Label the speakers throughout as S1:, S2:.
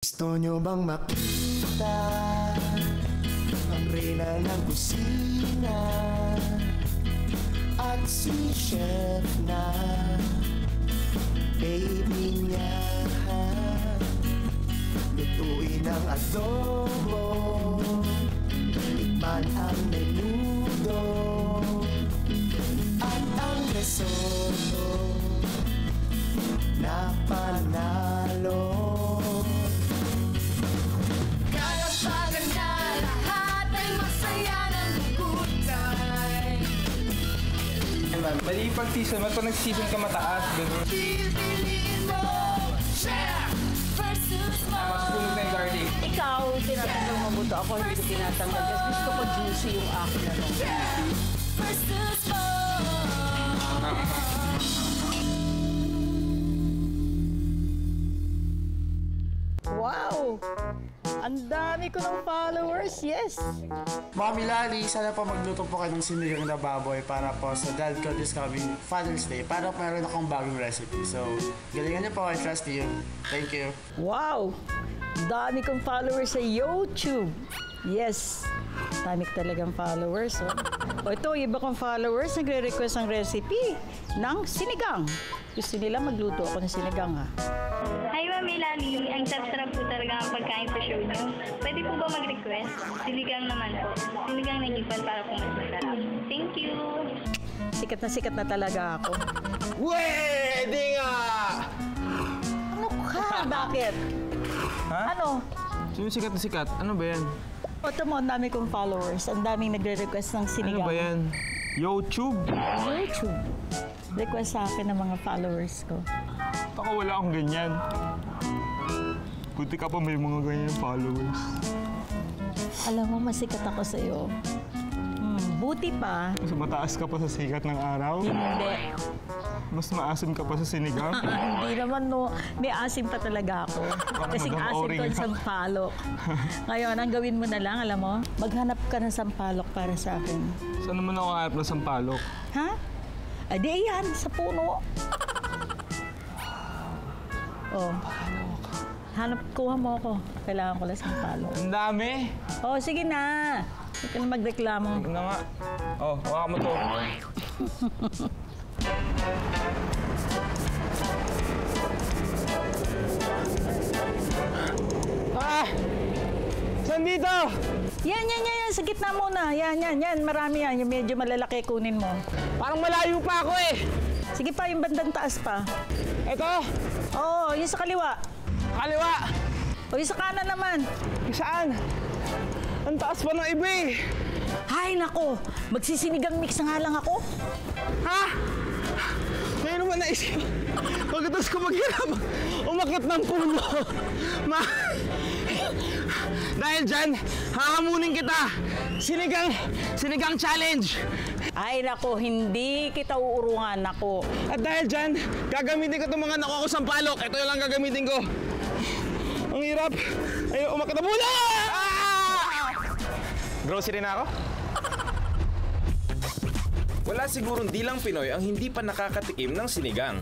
S1: Gusto nyo bang makita ang reyna ng kusina at si chef na baby niya? Lutuin ang adobo, tikman ang menudo at ang risotto na panalo.
S2: Kalapagan na lahat ay masaya ng gulay.
S3: Mali pag-season, pag nag-season ka mataas, gano'n.
S2: Pipiliin mo, chef versus mo.
S3: Mas puno na yung garlic.
S4: Ikaw, tinatanggal mo buto. Ako hindi ko tinatanggal kasi gusto ko juicy yung akin na nung.
S2: Chef versus mo.
S4: Wow! Ang dami ko ng followers, yes!
S5: Mami Lali, sana po magluto po kayo ng sinigang na baboy para po sa dad ko this coming Father's Day para po meron akong bagong recipe. So, galingan niyo po, I trust you. Thank you.
S4: Wow! Dami kong followers sa YouTube. Yes! Dami ko talagang followers. Oh. O ito, iba kong followers nagre-request ng recipe ng sinigang. Gusto nila magluto ako ng sinigang, ha?
S6: Hi, Mami Lali. Ang sarap-sarap po talaga ang pagkain sa show niyo. Pwede po ba mag-request? Sinigang naman po. Sinigang na gipan para po mas masarap. Thank you!
S4: Sikat na talaga ako.
S3: Pwede nga!
S4: Ano ka? Bakit?
S3: Ha?
S4: Ano?
S3: Sino sikat na sikat? Ano ba yan?
S4: Ito mo, ang dami kong followers. Ang daming nagre-request ng sinigang.
S3: Ano ba yan? YouTube?
S4: YouTube. Request sa akin ng mga followers ko.
S3: Baka wala akong ganyan. Buti ka pa may mga ganyan followers.
S4: Alam mo, masikat ako sa'yo. Buti pa.
S3: Mas mataas ka pa sa sikat ng araw?
S4: Hindi.
S3: Mas maasim ka pa sa sinigang?
S4: Hindi naman, no. May asim pa talaga ako. Kasing
S3: Madam
S4: asim
S3: Oring
S4: ko ang
S3: lang.
S4: sampalok. Ngayon, ang gawin mo na lang, alam mo, maghanap ka ng sampalok para sa akin.
S3: Saan naman ako hanap ng sampalok?
S4: Ha? Adi yan, sa puno. Oh. Hanap, kuha mo ako. Kailangan ko lang sampalok.
S3: Ang dami!
S4: Oh, sige na. Huwag ka na magreklamo.
S3: Ano nga? Oh, hawakan mo to. Ah! Saan dito?
S4: Yan. Sa gitna muna. Yan. Marami yan. Yung medyo malalaki kunin mo.
S3: Parang malayo pa ako eh.
S4: Sige pa, yung bandang taas pa.
S3: Ito,
S4: Oo, yung sa kaliwa.
S3: kaliwa.
S4: O, yung sa kanan naman.
S3: Saan? Ang taas pa ng iba eh.
S4: Hay, nako. Magsisinigang mix na nga lang ako.
S3: Ha? Ngayon naman naisip. Pagkatapos ko maghirap, umakyat ng puno. Dahil dyan, hahamunin kita. Sinigang challenge.
S4: Ay, nako, hindi kita uurungan, nako.
S3: At dahil dyan, gagamitin ko itong mga nakuha ko sampalok. Ito yung lang gagamitin ko. Ang hirap. Ayun, umakyat na puno! Ah! Grocery na ako?
S7: Wala sigurong dilang Pinoy ang hindi pa nakakatikim ng sinigang.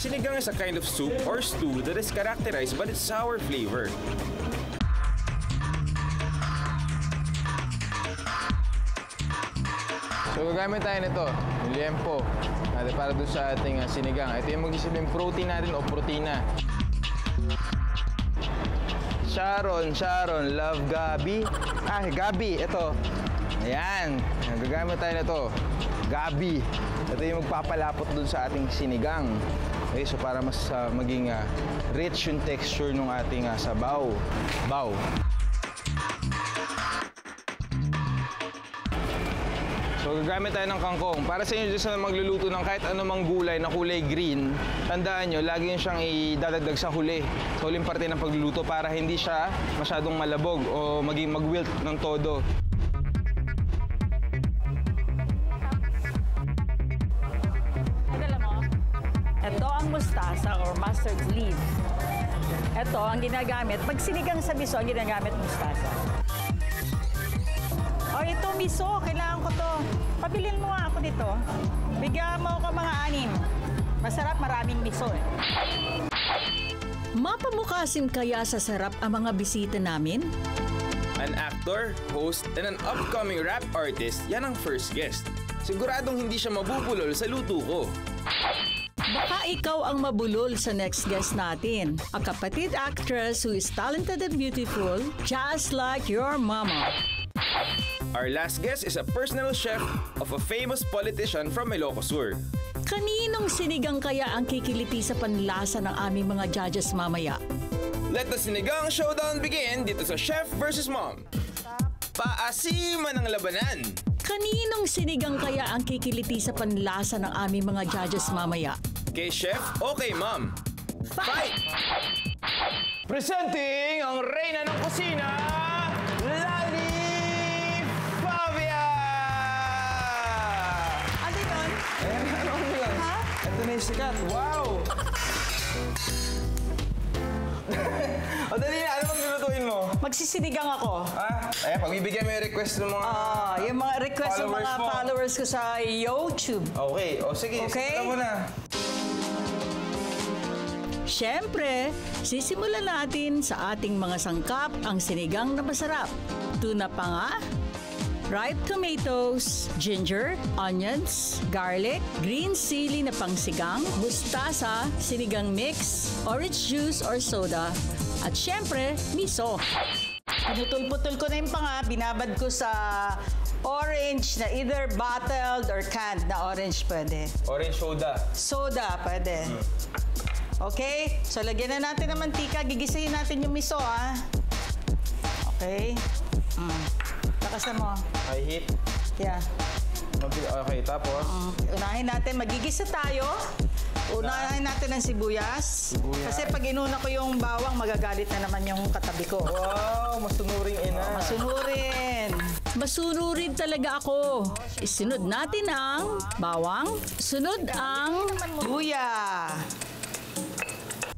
S7: Sinigang is a kind of soup or stew that is characterized by its sour flavor.
S8: So gagamit tayo nito, yung liempo, natin para doon sa ating sinigang. Ito yung mag-isipin protein natin o protina. Sharon, love Gabi. Gabi, ito. Ayan, gagamit tayo nito. Gabi. Ito yung magpapalapot doon sa ating sinigang. Okay, so para mas maging rich yung texture ng ating sabaw. So gagamit tayo ng kangkong. Para sa inyo dyan sa magluluto ng kahit anumang gulay na kulay green, tandaan nyo, lagi nyo siyang idadagdag sa huli. Sa huling parte ng pagluluto para hindi siya masyadong malabog o maging mag-wilt ng todo.
S4: Ito ang mustasa or mustard leaf. Ito ang ginagamit. Pag sinigang sa miso, ang ginagamit mustasa. O ito miso, kailangan ko to. Pabilin mo nga ako dito. Bigyan mo ako mga 6. Masarap, maraming miso eh. Mapamukasim kaya sa sarap ang mga bisita namin?
S7: An actor, host, and an upcoming rap artist, yan ang first guest. Siguradong hindi siya mabubulol sa luto ko.
S4: Baka ikaw ang mabulol sa next guest natin. A kapatid actress who is talented and beautiful, just like your mama.
S7: Our last guest is a personal chef of a famous politician from Ilocos Sur.
S4: Kaninong sinigang kaya ang kikiliti sa panlasa ng aming mga judges mamaya?
S7: Let the Sinigang Showdown begin dito sa Chef vs. Mom. Paasiman ang labanan.
S4: Kaninong sinigang kaya ang kikiliti sa panlasa ng aming mga judges mamaya?
S7: Kay Chef o kay Mom? Fight!
S3: Presenting ang reyna ng kusina, Lali Fabia!
S4: Ano yun?
S3: Ano yun?
S4: Ha?
S3: Ito na yung sikat. Wow! O dali na, ano bang lulutuin mo?
S4: Magsisinigang ako.
S3: Pagbibigyan mo yung request ng mga...
S4: Yung mga request ng
S3: Followers
S4: mga
S3: mo.
S4: followers ko sa YouTube.
S3: Okay, o sige,
S4: Okay.
S3: simulan mo na.
S4: Siyempre, sisimulan natin sa ating mga sangkap ang sinigang na masarap. Tuna pa nga, ripe tomatoes, ginger, onions, garlic, green chili na pangsigang, mustasa, sinigang mix, orange juice or soda, at siyempre, miso. Pinutol-putol ko na yung panga, binabad ko sa orange na either bottled or canned na orange pwede.
S3: Orange soda.
S4: Soda pwede. Okay? So, lagyan na natin ng mantika. Gigisahin natin yung miso, ah. Okay? Lakasan mo.
S3: High heat.
S4: Yeah.
S3: Okay, tapos?
S4: Unahin natin. Magigisa tayo. Unahin natin ng sibuyas. Kasi pag inuna ko yung bawang, magagalit na naman yung katabi ko.
S3: Wow, masunuring ina.
S4: Masunurin. Masunurin talaga ako. Isunod natin ang bawang. Sunod ang luya.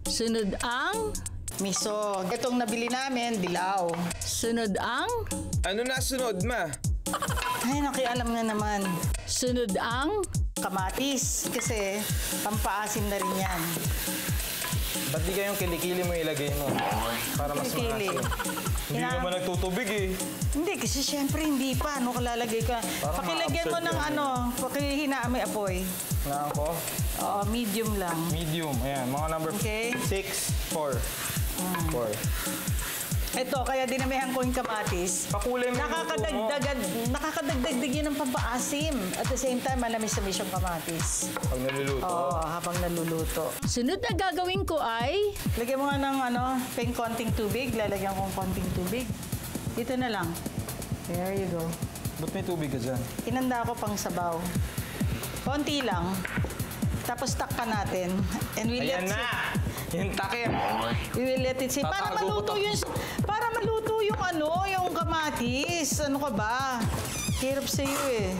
S4: Sunod ang miso. Itong nabili namin, dilaw. Sunod ang...
S7: Ano na sunod, ma?
S4: Ay, nakialam na naman. Sunod ang kamatis. Kasi pampaasim na rin yan.
S3: Ba't di kayong kilikili mo ilagay mo? Para mas
S4: Kilikili.
S3: maasim. Hindi naman nagtutubig eh.
S4: Hindi, kasi syempre hindi pa. Ano kalalagay ka?
S3: Parang
S4: Pakilagyan mo ng
S3: ma-absorb yan.
S4: pakihinaan mo yung apoy.
S3: Naan ko?
S4: Oo, medium lang.
S3: Medium. Ayan, mga number
S4: Okay.
S3: 6, 4. 4.
S4: Ito, kaya dinamihan ko yung kamatis.
S3: Pakulay mo yung luto mo.
S4: Nakakadagdag yun ng pampaasim. At the same time, malamis-lamis yung kamatis.
S3: Pag naluluto.
S4: Oo, habang naluluto. Sunod na gagawin ko ay... Lagyan mo nga ng peng konting tubig. Lalagyan ko ng konting tubig. Dito na lang. There you go.
S3: Ba't may tubig ka dyan?
S4: Inanda ko pang sabaw. Konti lang. Tapos takpan natin. And we
S3: Ayan
S4: let
S3: na! Yung takip!
S4: We will let it sit. Para
S3: Tatago
S4: maluto
S3: ko to.
S4: yung... Para maluto yung yung kamatis. Ano ka ba? Hirap sa iyo eh.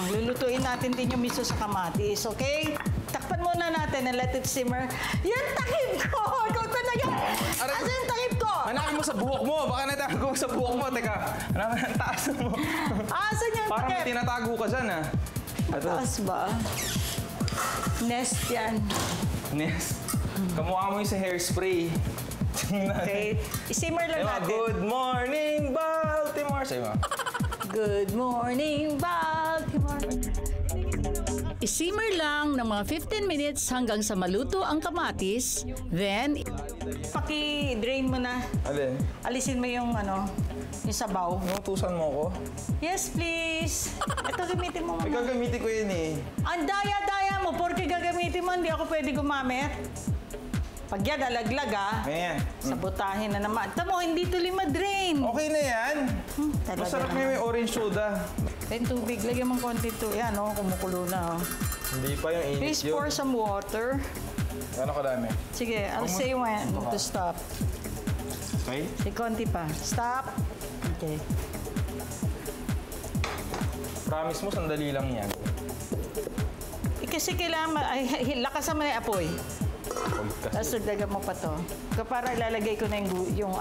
S4: Lulutuin natin din yung miso sa kamatis, okay? Takpan muna natin and let it simmer. Yan takip ko! Ikaw talaga! Asan yung takip ko?
S3: Hanapin mo sa buhok mo! Baka natago sa buhok mo. Teka, hanapin ang taas mo.
S4: Asan yung
S3: Parang may
S4: takip?
S3: tinatago ka dyan ah. Ito.
S4: Taas ba? Nest yan.
S3: Nest. Kamukha mo yung sa hairspray.
S4: Okay? I-simmer lang
S3: Diba?
S4: natin.
S3: Good morning, Baltimore! Sa'yo mo.
S4: Good morning, Baltimore. I-simmer lang ng mga 15 minutes hanggang sa maluto ang kamatis. Then, paki-drain mo na.
S3: Alin?
S4: Alisin mo yung yung sabaw.
S3: Inutusan mo ko?
S4: Yes, please. Ito, gamitin mo
S3: Ay,
S4: muna.
S3: gagamitin ko yun eh.
S4: Ang daya-daya mo, porque gagamitin mo, hindi ako pwede gumamit. Pag yan, alaglag
S3: Ayan.
S4: Sabutahin na naman. Tamo, hindi tuloy ma-drain.
S3: Okay na yan.
S4: Talaga
S3: Masarap
S4: naman.
S3: na yung orange soda.
S4: Yung tubig, lagyan mong konti to. Yan, kumukulo na.
S3: Hindi pa yung init
S4: Please
S3: yun.
S4: pour some water.
S3: Ano kadami?
S4: Sige, I'll say when to stop.
S3: Okay?
S4: Sige, konti pa. Stop. Okay.
S3: Promise mo, sandali lang yan.
S4: Kasi kailangan, lakasan mo na yung apoy. Tapos dagdagan mo pa to. Para ilalagay ko na yung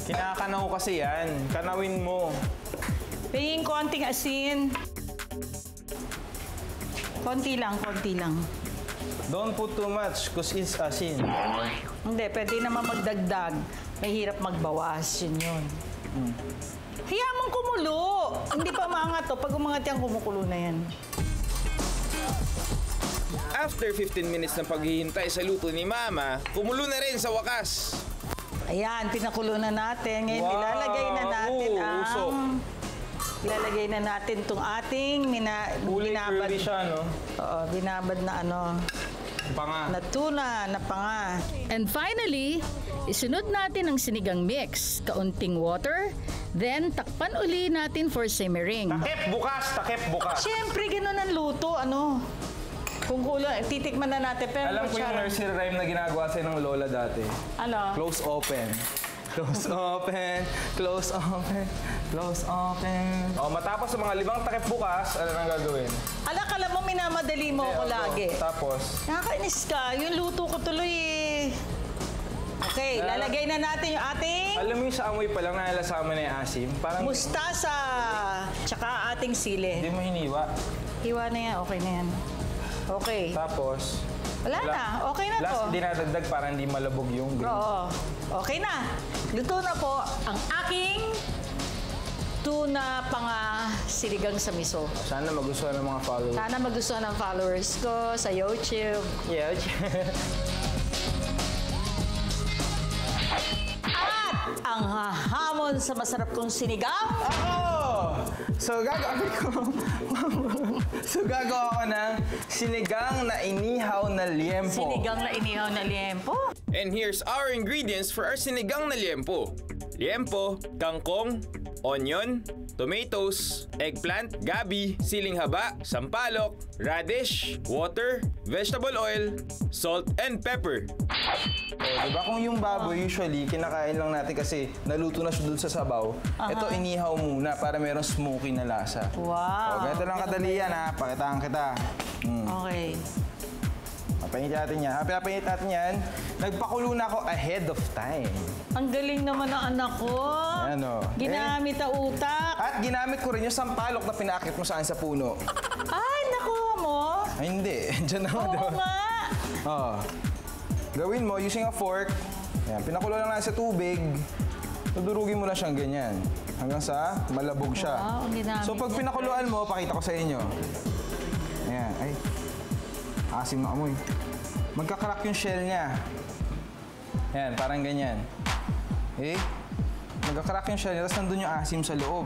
S3: Kinakanaw kasi yan. Kanawin mo.
S4: Pingin konting asin. Konti lang, konti lang.
S8: Don't put too much because it's asin.
S4: Hindi, pwede naman magdagdag. Mahirap magbawas, yun. Hiya mong kumulo. Hindi pa maangat to. Pag umangat yan, kumukulo na yan.
S7: After 15 minutes ng paghihintay sa luto ni Mama, kumulo na rin sa wakas.
S4: Ayan, pinakulo na natin. Ngayon, ilalagay na natin
S8: usok.
S4: Ilalagay na natin itong ating binabad.
S8: Curly siya, no?
S4: Oo, binabad na
S8: Panga.
S4: na tuna, na panga.
S9: And finally, isunod natin ang sinigang mix. Kaunting water, then takpan uli natin for simmering.
S8: Takip bukas.
S4: Siyempre, ganun ang luto, Kung kulang, titikman na natin. Pero
S8: Alam ko yung nursery rhyme na ginagawa sa'yo ng lola dati.
S4: Ano?
S8: Close open. Close open. Close open. Close open. O, matapos sa mga 5 takip bukas, ano nang gagawin?
S4: Kala mo, minamadali mo ako lagi.
S8: Tapos?
S4: Nakakainis ka. Yung luto ko tuloy Okay, lalagay na natin yung ating
S8: Alam mo yung sa amoy pa lang nalasama na yung asim? Parang
S4: mustasa. Tsaka ating sili.
S8: hindi mo hiniwa.
S4: Hiwa na yan. Okay na yan. Okay.
S8: Tapos?
S4: Wala na. Okay na to.
S8: Last, dinadagdag para hindi malabog yung green.
S4: Oo. Okay na. Luto na po ang aking tuna panga sinigang sa miso.
S8: Sana magustuhan ng mga followers.
S4: Sana magustuhan ng followers ko sa YouTube.
S8: Yeah.
S4: At ang hahamon sa masarap kong sinigang.
S8: So gagawa ko ng sinigang na inihaw na liempo.
S4: Sinigang na inihaw na liempo.
S7: And here's our ingredients for our sinigang na liempo. Liempo, kangkong, onion, tomatoes, eggplant, gabi, siling haba, sampalok, radish, water, vegetable oil, salt, and pepper.
S8: Diba kung yung baboy usually kinakain lang natin kasi naluto na siya dun sa sabaw. Ito inihaw muna para merong smoky na lasa.
S4: Wow.
S8: Ganito lang kadali yan ha. Pakitaan kita.
S4: Okay.
S8: Papainit natin yan. Papainit natin yan. Nagpakulo na ako ahead of time.
S4: Ang galing naman ng anak ko.
S8: Ano?
S4: Ginamit ang utak.
S8: At ginamit ko rin yung sampalok na pinakit mo saan sa puno.
S4: Ay, nakuha mo.
S8: Ay, hindi. Diyan naman.
S4: Oo nga.
S8: Gawin mo using a fork. Yan, pinakulo lang sa tubig. Tudurugin mo na siyang ganyan. Hanggang sa malabog siya.
S4: Wow, ginamit
S8: So pag pinakuluan mo, pakita ko sa inyo. Ayan, ay. Asim na amoy. Magkakarak yung shell niya. Ayan, parang ganyan. Okay? Magkakarak yung shell niya, tapos nandun yung asim sa loob.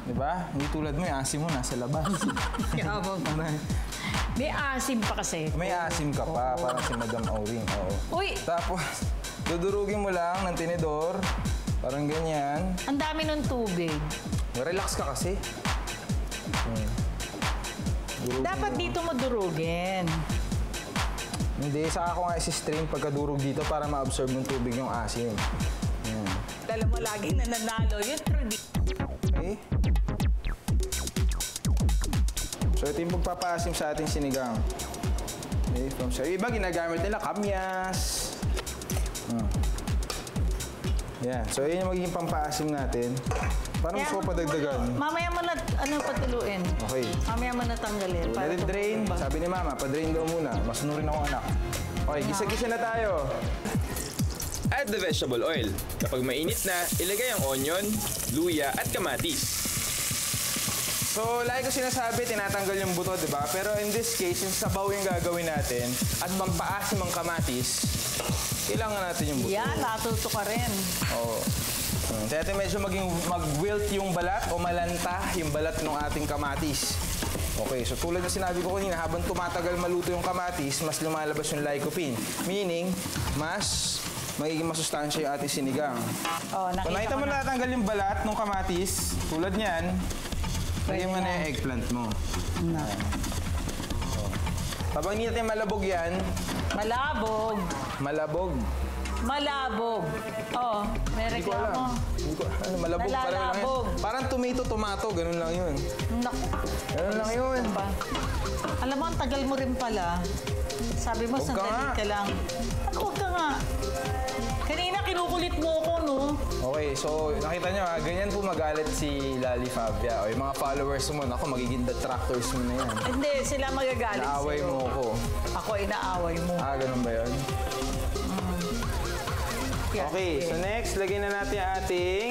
S8: Diba? Hindi tulad mo, yung asim mo nasa labas.
S4: May asim pa kasi.
S8: May asim ka pa, parang si Madam Auring. Oo.
S4: Uy!
S8: Tapos, dudurugin mo lang ng tinidor. Parang ganyan.
S4: Ang dami ng tubig.
S8: Relax ka kasi.
S4: Dapat dito mo durugin.
S8: Hindi, saka ko nga isi-strain pagkadurog dito para ma-absorb ng tubig yung asim. Yan.
S4: Alam mo, lagi na nanalo. Yung
S8: Okay? So, ito yung pagpapaasim sa ating sinigang. Okay, from sa iba, ginagamit nila kamyas. Yan. So, yun yung magiging pampaasim natin. Parang gusto ko padagdagan.
S4: Mamaya mo na patuluin.
S8: Okay.
S4: Mamaya mo na tanggalin.
S8: Let it drain. Sabi ni Mama, pa-drain daw muna. Masunurin ako anak. Okay, gisa-gisa na tayo.
S7: Add the vegetable oil. Kapag mainit na, ilagay ang onion, luya at kamatis.
S8: So, like ko sinasabi, tinatanggal yung buto, di ba? Pero in this case, yung sabaw yung gagawin natin at pampaasim ang kamatis, kailangan natin yung buto.
S4: Yan, natuto ka rin.
S8: Oo. Kaya medyo mag-wilt yung balat o malanta yung balat ng ating kamatis. Okay, so tulad na sinabi ko kanina, habang tumatagal maluto yung kamatis, mas lumalabas yung lycopene. Meaning, mas magiging masustansya yung ating sinigang.
S4: Oh,
S8: So, nakita mo na natanggal yung balat ng kamatis, tulad niyan, lagyan mo na yung eggplant mo. Habang hindi natin malabog yan,
S4: Malabog.
S8: malabog.
S4: Malabog. Oh, may
S8: Hindi ko
S4: reklamo.
S8: alam. Hindi ko, ano, malabog pa rin lang
S4: Nalalabog.
S8: yun. Parang tomato, ganun lang yun.
S4: Naku.
S8: Ganun lang yun.
S4: Ba? Alam mo, ang tagal mo rin pala. Sabi mo,
S8: Huwag ka
S4: sandali
S8: nga.
S4: ka lang. Huwag ka nga. Kanina kinukulit mo ako, no?
S8: Okay, Okay, so nakita nyo ha, ganyan po magalit si Lali Favia. O yung mga followers mo, ako magiging detractors mo na yan.
S4: Hindi, sila magagalit
S8: Naaway
S4: sa'yo.
S8: mo ako.
S4: Ako inaaway mo.
S8: Ganun ba yun?
S4: Yan.
S8: Okay, so next, lagyan na natin ang ating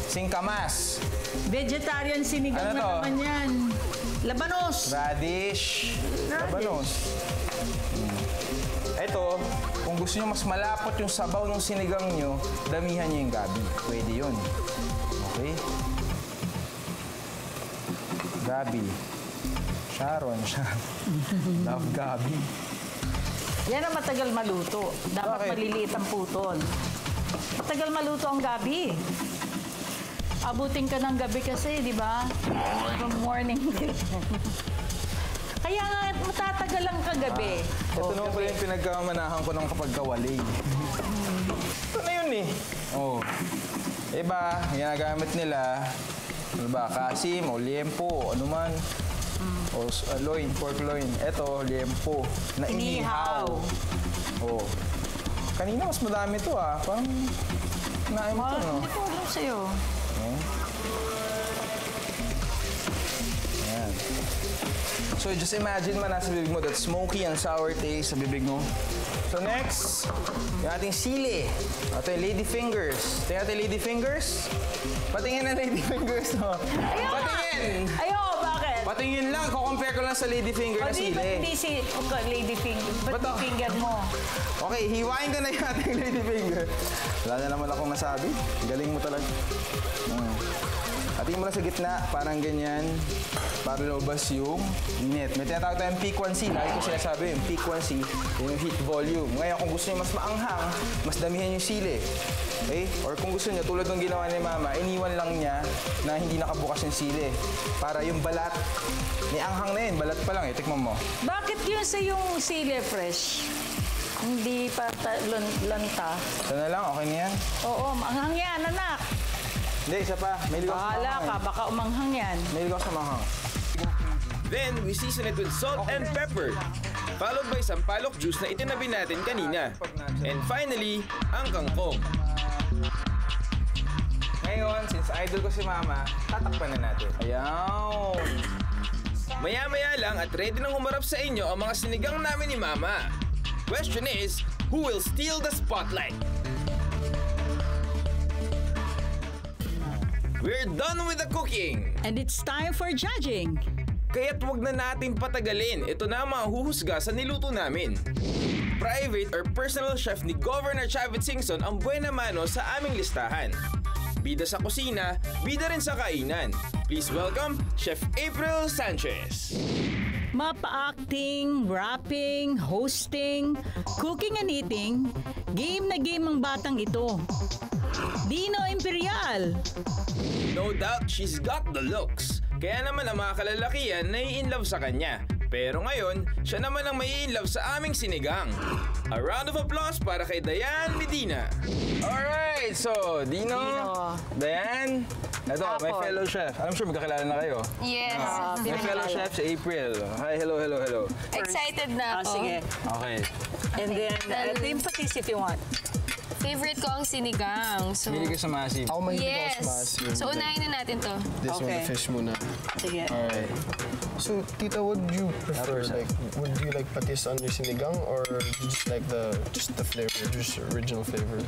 S8: singkamas.
S4: Vegetarian sinigang
S8: Ano to?
S4: na naman yan. Labanos.
S8: Radish. Labanos. Ito, kung gusto nyo mas malapot yung sabaw ng sinigang nyo, damihan nyo yung gabi. Pwede yun. Okay? Gabi. Sharon. Love gabi.
S4: Yan ang matagal maluto. Dapat
S8: Bakit?
S4: maliliit ang putol. Matagal maluto ang gabi. Abutin ka ng gabi kasi, di ba? From morning. Kaya nga, matatagal lang kagabi.
S8: Ito naman pala yung pinagkamanahan ko ng kapag kawali. Ito na yun eh. Oh. Iba, ginagamit nila. Iba, kasim o liempo, ano man. O loin, pork loin. Ito, liempo. Na inihaw. Oh. Kanina mas madami to ah. Parang naim to, no?
S4: Hindi ko alam sa'yo.
S8: Ayan. So just imagine man nasa bibig mo that smoky and sour taste sa bibig mo. So next, yung ating sili. Ito yung lady fingers. Tingnan natin lady fingers. Patingin ang lady fingers mo. Patingin!
S4: Ayoko, bakit?
S8: Patingin lang. Kukompare ko lang sa lady finger na
S4: Ba't
S8: sili.
S4: hindi si lady finger? Ba't
S8: Ba't
S4: finger mo?
S8: Okay, hiwain ko na yung ating lady finger. Wala na naman akong masabi. Galing mo talaga. Hatiin mo lang sa gitna, parang ganyan. Para lumabas yung init. May tinatawag tayong P1C. Lagi ko sinasabi yung P1C, yung heat volume. Ngayon, kung gusto niyo mas maanghang, mas damihan yung sili. Okay? Or kung gusto niyo, tulad ng ginawa ni Mama, iniwan lang niya na hindi nakabukas yung sili. Para yung balat, may anghang na yun. Balat pa lang eh. Tikman mo.
S4: Bakit yun sa yung sili fresh? Hindi pa lanta.
S8: Ito na lang, okay na yan?
S4: Oo, manghang yan, anak.
S8: Hindi, isa pa. May ligaw sa
S4: Bahala
S8: manghang.
S4: ka, baka umanghang yan.
S8: May ligaw sa manghang.
S7: Then, we season it with salt and pepper. Followed by sampalok juice na itinabi natin kanina. And finally, ang kangkong.
S8: Ngayon, since idol ko si Mama, tatakpan na natin. Ayaw!
S7: Maya-maya lang at ready nang humarap sa inyo ang mga sinigang namin ni Mama. Question is, who will steal the spotlight? We're done with the cooking!
S9: And it's time for judging.
S7: Kaya't wag na natin patagalin. Ito na ang mga huhusga sa niluto namin. Private or personal chef ni Governor Chavit Singson ang buena mano sa aming listahan. Bida sa kusina, bida rin sa kainan. Please welcome Chef April Sanchez.
S9: Mapa-acting, rapping, hosting, cooking and eating, game na game ang batang ito. Dino Imperial.
S7: No doubt she's got the looks. Kaya naman ang mga kalalakihan nai-inlove sa kanya. Pero ngayon, siya naman ang mai-inlove sa aming sinigang. A round of applause para kay Dayan Medina.
S8: Alright, so Dino, Dayan, ito, my fellow chef. I'm sure magkakilala na kayo.
S2: Yes.
S8: My fellow chef si April. Hi, hello, hello, hello.
S2: Excited na ako.
S4: Sige.
S8: Okay.
S4: And then, ito yung patis if you want.
S2: Favorite ko ang sinigang. So,
S8: Bili ka sa massive.
S10: Ako may
S2: yes.
S10: mas massive.
S2: So, unahin na natin to.
S10: This one,
S4: Okay.
S10: the fish muna.
S4: Sige.
S10: Alright. So, Tita, would you prefer, like, would you like patis on your sinigang or just like the flavor, just original flavor?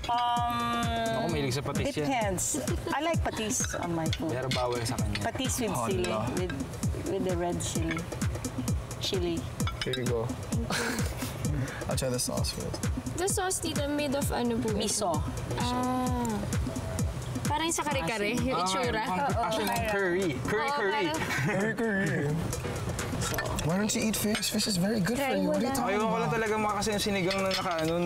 S8: Ako mahilig sa patis yan.
S4: Depends. I like patis on my food.
S8: Pero bawal sa kanya.
S4: Patis with chili, with the red chili.
S10: Here you go. I'll try the sauce first.
S2: The sauce, tita, made of ano po?
S4: Miso.
S2: Ah. Parang sa kare-kare, yung itsura.
S8: Actually, curry. Curry.
S10: Curry, curry. Why don't you eat fish? Fish is very good for you. What are you talking
S8: Ayaw ko lang
S10: about?
S8: talaga makakasin yung sinigang na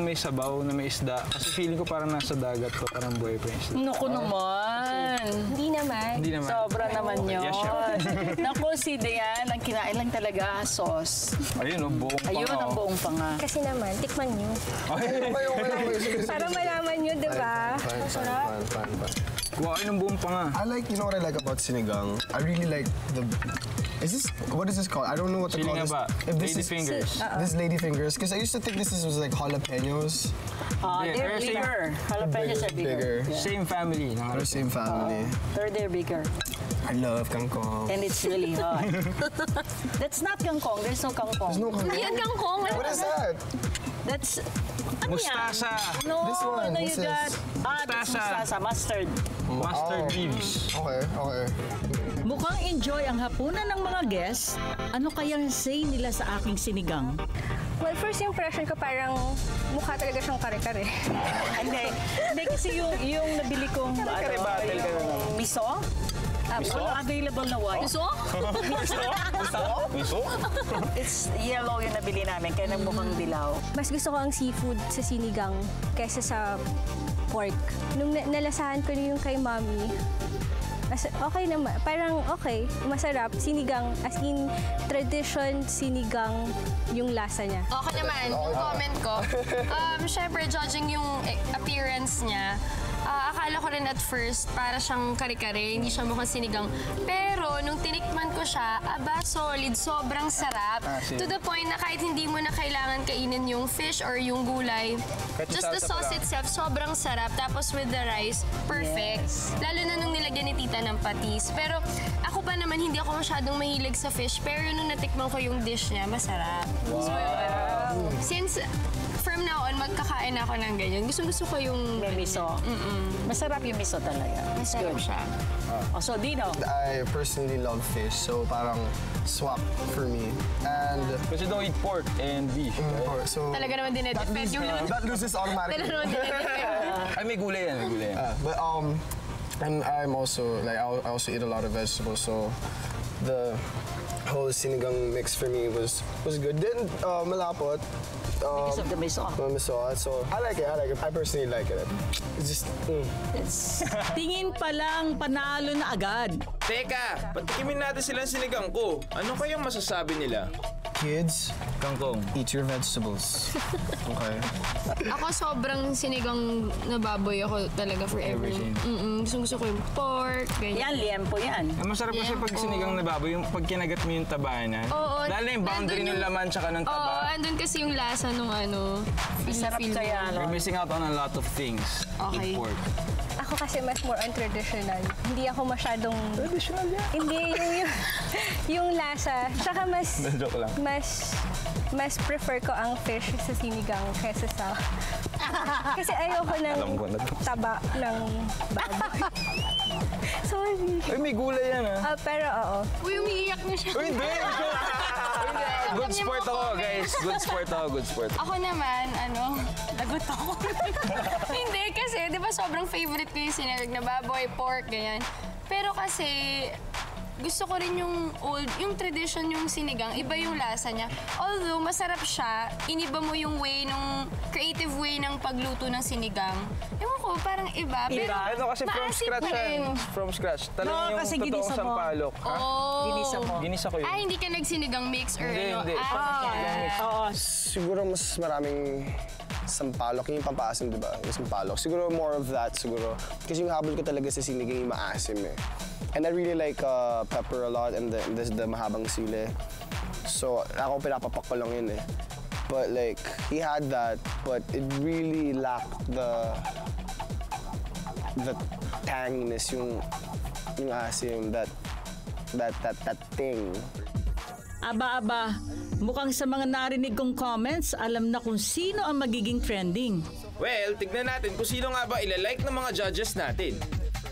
S8: may sabaw, na may isda. Kasi feeling ko parang nasa dagat ko, parang buhay pa yung isda.
S4: Naku naman.
S2: Hindi naman.
S8: Hindi naman.
S4: Sobra naman yun.
S8: Yes, chef.
S4: Naku, si Dayan, ang kinain lang talaga sauce.
S8: Ayun, buong panga.
S4: Ayun ang buong panga.
S2: Kasi naman, tikman nyo.
S10: Okay.
S2: Para malaman nyo, di ba?
S10: Fine.
S8: Kuha kayo ng buong panga.
S10: You know what I like about sinigang? I really like the... What is this called? I don't know what to call this.
S8: Lady fingers.
S10: This lady fingers. Because I used to think this was like jalapenos.
S4: They're bigger. Jalapenos are bigger. Yeah.
S8: Same family.
S10: They're same family.
S4: They're bigger.
S10: I love kangkong.
S4: And it's really hot. That's not kangkong. There's no kangkong.
S10: There's no kangkong.
S2: Yan kangkong.
S10: What is that?
S4: That's... Ano
S8: Mustasa.
S4: yan? No,
S10: This one,
S4: no, you
S10: this is-
S4: got... that's mustasa. Mustard.
S8: Mustard leaves.
S10: Okay.
S9: Mukhang enjoy ang hapunan ng mga guests. Ano kayang say nila sa aking sinigang?
S6: Well, first impression ko parang mukha talaga siyang kare-kare.
S4: Hindi kasi yung nabili kong miso. Walang available na white.
S2: Gusto?
S8: Miso?
S4: It's yellow yung nabili namin, kaya mukhang dilaw.
S6: Mas gusto ko ang seafood sa sinigang kaysa sa pork. Nung nalasahan ko yung kay Mommy, okay naman. Parang okay, masarap. Sinigang, as in, tradition sinigang yung lasa niya.
S2: Okay naman, yung comment ko. Siyempre, judging yung appearance niya, akala ko rin at first para siyang kare-kare, hindi siya mukhang sinigang. Pero nung tinikman ko siya, solid, sobrang sarap. To the point na kahit hindi mo na kailangan kainin yung fish or yung gulay, just the sauce itself, sobrang sarap. Tapos with the rice, perfect. Lalo na nung nilagyan ni tita ng patis. Pero ako pa naman, hindi ako masyadong mahilig sa fish. Pero nung natikman ko yung dish niya, masarap. Wow. So, since from now on, magkakain ako ng ganyan. Gusto ko yung...
S4: May miso. Masarap yung miso talaga.
S2: Masarap siya.
S4: So, Dino?
S10: I personally love fish, so parang swap for me. And...
S8: Kasi don't eat pork and beef.
S10: So,
S2: Talaga naman dinedepend yung...
S10: that loses automatically.
S2: Talaga naman dinedepend.
S8: Ay, may gulay yan.
S10: But and I'm also I also eat a lot of vegetables, so the whole sinigang mix for me was good. Then malapot.
S4: Because of the miso.
S10: So I like it. I personally like it. It's just.
S9: Tingin pa lang panalo na agad.
S7: Teka, patikimin natin silang sinigang ko. Ano kayang masasabi nila?
S10: Kids,
S8: Kangkong.
S10: eat your vegetables. Okay.
S2: Ako sobrang sinigang na baboy ako talaga forever. Gusto ko yung pork, ganyan.
S4: Yan, liempo yan.
S8: Ang masarap kasi pag sinigang na baboy, yung pag kinagat mo yung taba na.
S2: Oo.
S8: Lalo na yung boundary ng laman tsaka ng taba.
S2: Oo, andun kasi yung lasa nung
S4: Masarap kaya,
S8: You're missing out on a lot of things.
S2: Okay.
S8: Eat pork.
S6: Ako kasi mas more on traditional. Hindi ako masyadong...
S10: Traditional yan.
S6: Hindi, yung lasa. Tsaka
S8: Joke lang.
S6: mas prefer ko ang fish sa sinigang kaysa sa... Kasi ayoko ng
S8: Alam ko na to.
S6: taba ng baboy. Sorry.
S8: Ay, may gulay yan
S6: Pero oo.
S2: Uy, umiiyak na siya.
S8: Uy, hindi! Good sport ako, guys. Good sport.
S2: Ako naman, lagot ako. Hindi kasi, di ba sobrang favorite ko yung sinigang na baboy, pork, ganyan. Pero kasi, gusto ko rin yung tradition yung sinigang, iba yung lasa niya. Although, masarap siya, iniba mo yung creative way ng pagluto ng sinigang. Ewan ko, parang iba. Pero,
S8: Ito kasi from
S2: maasim
S8: scratch
S2: pa rin.
S8: yan. From scratch. Talagang
S4: kasi
S8: yung totoong
S4: ginisa mo.
S8: sampalok.
S4: Ginisa mo.
S8: Ginisa ko yun.
S2: Hindi ka nagsinigang mix or
S8: Hindi.
S10: Siguro mas maraming sampalok. Yung pampaasim, di ba? Yung sampalok. Siguro more of that, siguro. Kasi yung habol ko talaga sa sinigang yung maasim eh. And I really like pepper a lot and the mahabang sili. So, ako pinapapak ko lang yun eh. But like, he had that, but it really lacked the tanginess, yung asim, that thing.
S9: Aba, mukhang sa mga narinig kong comments, alam na kung sino ang magiging trending.
S7: Well, tignan natin kung sino nga ba ilalike ng mga judges natin.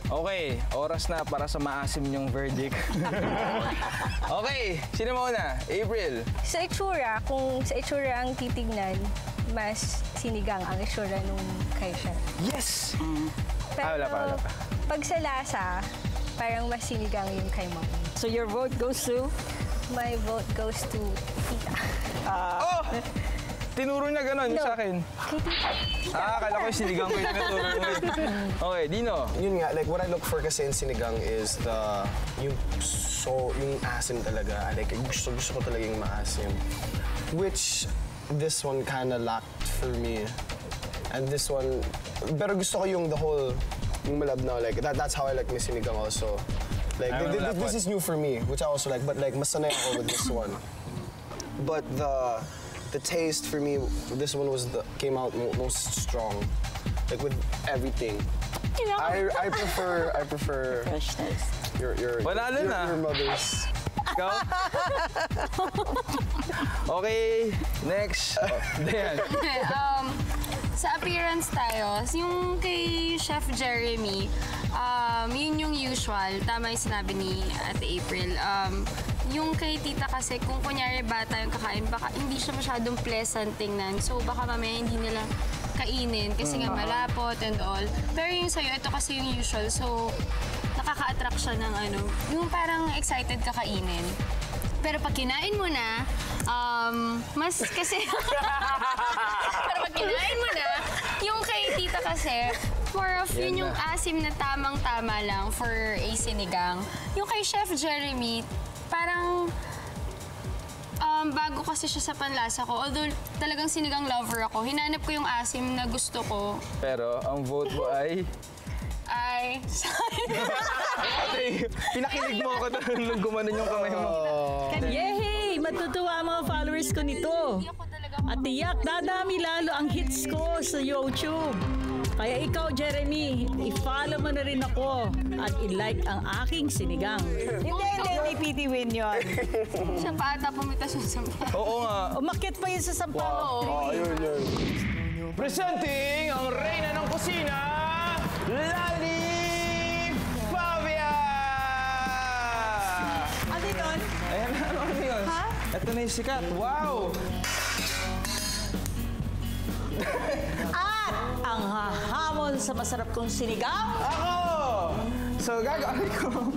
S8: Okay, oras na para sa maasim yung verdict. Okay, sino muna? April.
S6: Sa itsura, kung sa itsura ang titignan, mas sinigang ang itsura nung kay Chef.
S8: Yes!
S6: Pero
S8: wala pa.
S6: pag sa lasa, parang mas sinigang yung kay Mommy.
S4: So your vote goes to?
S6: My vote goes to Tita.
S8: Oh! Tinuro niya gano'n sa akin. Akala ko yung sinigang ko yung tinuturo mo. Okay, Dino.
S10: Yun nga, like what I look for kasi in sinigang is yung asim talaga. Like gusto ko talaga yung maasim. Which this one kinda lacked for me. And this one, pero gusto ko yung the whole yung malab now, like that's how I like my sinigang also. Like this is new for me, which I also like, but like mas sanay ako with this one. But the taste for me, this one came out most strong, like with everything. I prefer
S4: Freshness.
S10: your mother's.
S8: Ikaw? Okay, next. Dayan.
S2: Sa appearance tayo, yung kay Chef Jeremy, yun yung usual. Tama yung sinabi ni Ate April. Yung kay Tita kasi, kung kunyari bata yung kakain, baka hindi siya masyadong pleasant tingnan. So baka mamaya hindi nila kainin kasi nga malapot and all. Pero yung sa'yo, ito kasi yung usual. So nakaka-attract siya ng ano, yung parang excited ka kainin. Pero pag kinain mo na, mas kasi... Pero pag kinain mo na, yung kay Tita kasi, more of yun yung asim na tamang-tama lang for a sinigang. Yung kay Chef Jeremy, parang bago kasi siya sa panlasa ko. Although talagang sinigang lover ako, hinanap ko yung asim na gusto ko.
S8: Pero ang vote mo ay... Pinakilig mo ako nung gumanon yung kamay mo.
S9: Yehey! Matutuwa ang mga followers ko nito. At tiyak, dadami lalo ang hits ko sa YouTube. Kaya ikaw, Jeremy, i-follow mo na rin ako at i-like ang aking sinigang.
S4: Hindi, PT win yun.
S2: Siya pa ata pumitas yung sampalok.
S8: Oo nga.
S4: Umakyat pa yun sa sampalok.
S10: Yun.
S3: Presenting ang reyna ng kusina, Lali Fabia!
S4: Ano yun?
S8: Ayan na, ano yun?
S4: Ha?
S8: Ito na yung sikat. Wow!
S4: At ang hahamon sa masarap kong sinigang.
S8: Ako! So, gagawin ko